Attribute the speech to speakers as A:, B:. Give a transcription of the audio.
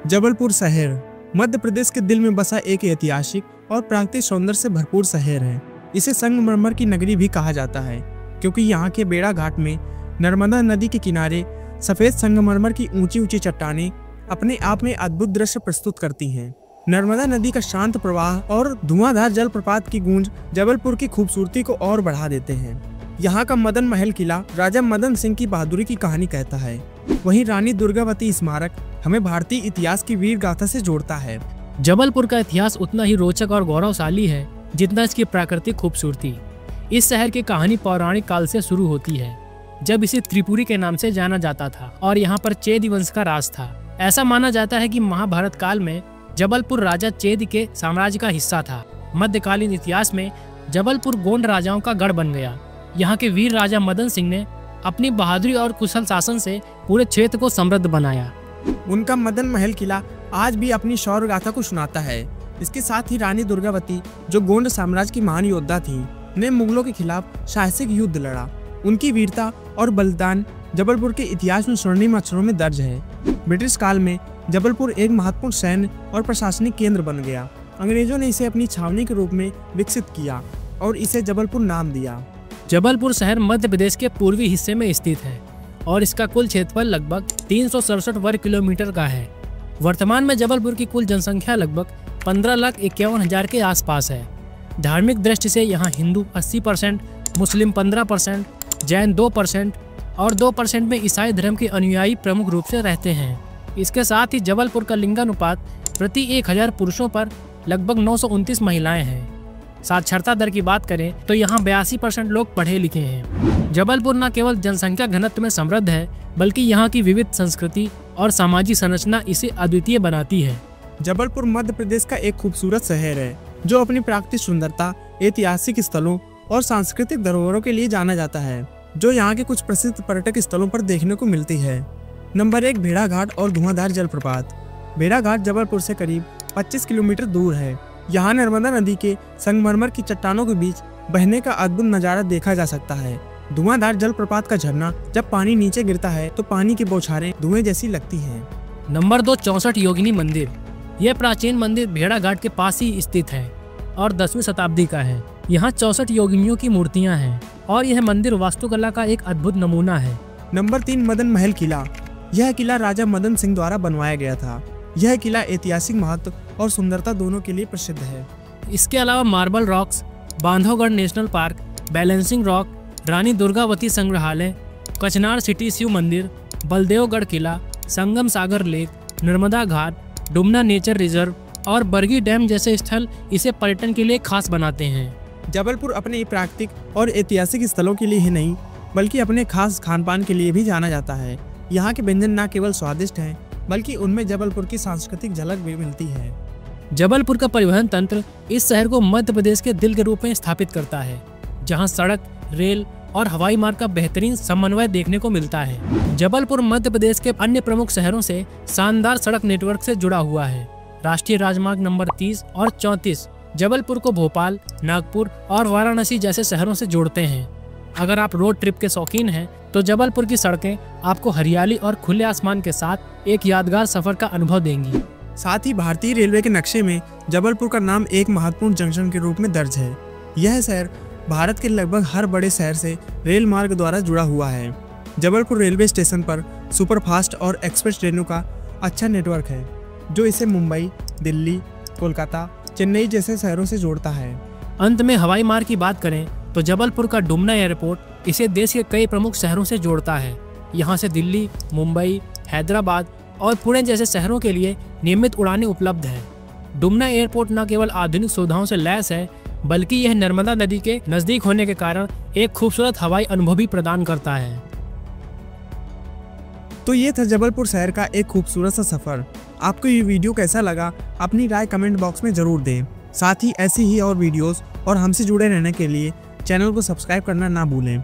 A: जबलपुर शहर मध्य प्रदेश के दिल में बसा एक ऐतिहासिक और प्राकृतिक सौंदर्य से भरपूर शहर है। इसे संगमरमर की नगरी भी कहा जाता है, क्योंकि यहाँ के बेड़ा घाट में नर्मदा नदी के किनारे सफेद संगमरमर की ऊंची ऊंची चट्टानें अपने आप में अद्भुत दृश्य प्रस्तुत करती हैं। नर्मदा नदी का शांत प्रवाह और धुआंधार जलप्रपात की गूंज जबलपुर की खूबसूरती को और बढ़ा देते हैं। यहाँ का मदन महल किला राजा मदन सिंह की बहादुरी की कहानी कहता है। वहीं रानी दुर्गावती स्मारक हमें भारतीय इतिहास की वीर गाथा से जोड़ता है।
B: जबलपुर का इतिहास उतना ही रोचक और गौरवशाली है जितना इसकी प्राकृतिक खूबसूरती। इस शहर की कहानी पौराणिक काल से शुरू होती है, जब इसे त्रिपुरी के नाम से जाना जाता था और यहाँ पर चेदी वंश का राज था। ऐसा माना जाता है कि महाभारत काल में जबलपुर राजा चेद के साम्राज्य का हिस्सा था। मध्यकालीन इतिहास में जबलपुर गोंड राजाओं का गढ़ बन गया। यहाँ के वीर राजा मदन सिंह ने अपनी बहादुरी और कुशल शासन से पूरे क्षेत्र को समृद्ध बनाया।
A: उनका मदन महल किला आज भी अपनी शौर्य गाथा को सुनाता है। इसके साथ ही रानी दुर्गावती, जो गोंड साम्राज्य की महान योद्धा थी, ने मुगलों के खिलाफ साहसिक युद्ध लड़ा। उनकी वीरता और बलिदान जबलपुर के इतिहास में स्वर्णिम अक्षरों में दर्ज है। ब्रिटिश काल में जबलपुर एक महत्वपूर्ण सैन्य और प्रशासनिक केंद्र बन गया। अंग्रेजों ने इसे अपनी छावनी के रूप में विकसित किया और इसे जबलपुर नाम दिया।
B: जबलपुर शहर मध्य प्रदेश के पूर्वी हिस्से में स्थित है और इसका कुल क्षेत्रफल लगभग 367 वर्ग किलोमीटर का है। वर्तमान में जबलपुर की कुल जनसंख्या लगभग 15,51,000 के आसपास है। धार्मिक दृष्टि से यहाँ हिंदू 80%, मुस्लिम 15%, जैन 2% और 2% में ईसाई धर्म के अनुयायी प्रमुख रूप से रहते हैं। इसके साथ ही जबलपुर का लिंगानुपात प्रति 1000 पुरुषों पर लगभग 929 महिलाएं हैं। साक्षरता दर की बात करें तो यहाँ 82% लोग पढ़े लिखे हैं। जबलपुर न केवल जनसंख्या घनत्व में समृद्ध है, बल्कि यहाँ की विविध संस्कृति और सामाजिक संरचना इसे अद्वितीय बनाती है।
A: जबलपुर मध्य प्रदेश का एक खूबसूरत शहर है, जो अपनी प्राकृतिक सुंदरता, ऐतिहासिक स्थलों और सांस्कृतिक धरोहरों के लिए जाना जाता है, जो यहाँ के कुछ प्रसिद्ध पर्यटक स्थलों पर देखने को मिलती है। नंबर 1, भेड़ा घाट और धुआंधार जलप्रपात। भेड़ा घाट जबलपुर से करीब 25 किलोमीटर दूर है। यहाँ नर्मदा नदी के संगमरमर की चट्टानों के बीच बहने का अद्भुत नजारा देखा जा सकता है। धुआंधार जलप्रपात का झरना, जब पानी नीचे गिरता है तो पानी की बौछारें धुएं जैसी लगती हैं।
B: नंबर 2, 64 योगिनी मंदिर। यह प्राचीन मंदिर भेड़ा घाट के पास ही स्थित है और 10वीं शताब्दी का है। यहाँ 64 योगिनियों की मूर्तियाँ हैं और यह मंदिर वास्तुकला का एक अद्भुत नमूना है।
A: नंबर 3, मदन महल किला। यह किला राजा मदन सिंह द्वारा बनवाया गया था। यह किला ऐतिहासिक महत्व और सुंदरता दोनों के लिए प्रसिद्ध है।
B: इसके अलावा marble rocks, Bandhavgarh national park, balancing rock, Rani Durgavati संग्रहालय, कचनार सिटी शिव मंदिर, बलदेवगढ़ किला, Sangam Sagar lake, Narmada ghat, Dumna nature reserve और बरगी डैम जैसे स्थल इसे पर्यटन के लिए खास बनाते हैं।
A: जबलपुर अपने प्राकृतिक और ऐतिहासिक स्थलों के लिए ही नहीं, बल्कि अपने खास खानपान के लिए भी जाना जाता है। यहाँ के व्यंजन न केवल स्वादिष्ट हैं, बल्कि उनमें जबलपुर की सांस्कृतिक झलक भी मिलती है।
B: जबलपुर का परिवहन तंत्र इस शहर को मध्य प्रदेश के दिल के रूप में स्थापित करता है, जहाँ सड़क, रेल और हवाई मार्ग का बेहतरीन समन्वय देखने को मिलता है। जबलपुर मध्य प्रदेश के अन्य प्रमुख शहरों से शानदार सड़क नेटवर्क से जुड़ा हुआ है। राष्ट्रीय राजमार्ग नंबर 30 और 34 जबलपुर को भोपाल, नागपुर और वाराणसी जैसे शहरों से जोड़ते हैं। अगर आप रोड ट्रिप के शौकीन हैं तो जबलपुर की सड़कें आपको हरियाली और खुले आसमान के साथ एक यादगार सफर का अनुभव देंगी।
A: साथ ही भारतीय रेलवे के नक्शे में जबलपुर का नाम एक महत्वपूर्ण जंक्शन के रूप में दर्ज है। यह शहर भारत के लगभग हर बड़े शहर से रेल मार्ग द्वारा जुड़ा हुआ है। जबलपुर रेलवे स्टेशन पर सुपरफास्ट और एक्सप्रेस ट्रेनों का अच्छा नेटवर्क है, जो इसे मुंबई, दिल्ली, कोलकाता, चेन्नई जैसे शहरों से जोड़ता है।
B: अंत में हवाई मार्ग की बात करें तो जबलपुर का डुमना एयरपोर्ट इसे देश के कई प्रमुख शहरों से जोड़ता है। यहाँ से दिल्ली, मुंबई, हैदराबाद और पुणे जैसे शहरों के लिए नियमित उड़ानें उपलब्ध हैं। डुमना एयरपोर्ट न केवल आधुनिक सुविधाओं से लैस है, बल्कि यह नर्मदा नदी के नजदीक होने के कारण एक खूबसूरत हवाई अनुभव भी प्रदान करता है।
A: तो ये था जबलपुर शहर का एक खूबसूरत सा सफर। आपको ये वीडियो कैसा लगा, अपनी राय कमेंट बॉक्स में जरूर दें। साथ ही ऐसी ही और वीडियोस और हमसे जुड़े रहने के लिए चैनल को सब्सक्राइब करना ना भूलें।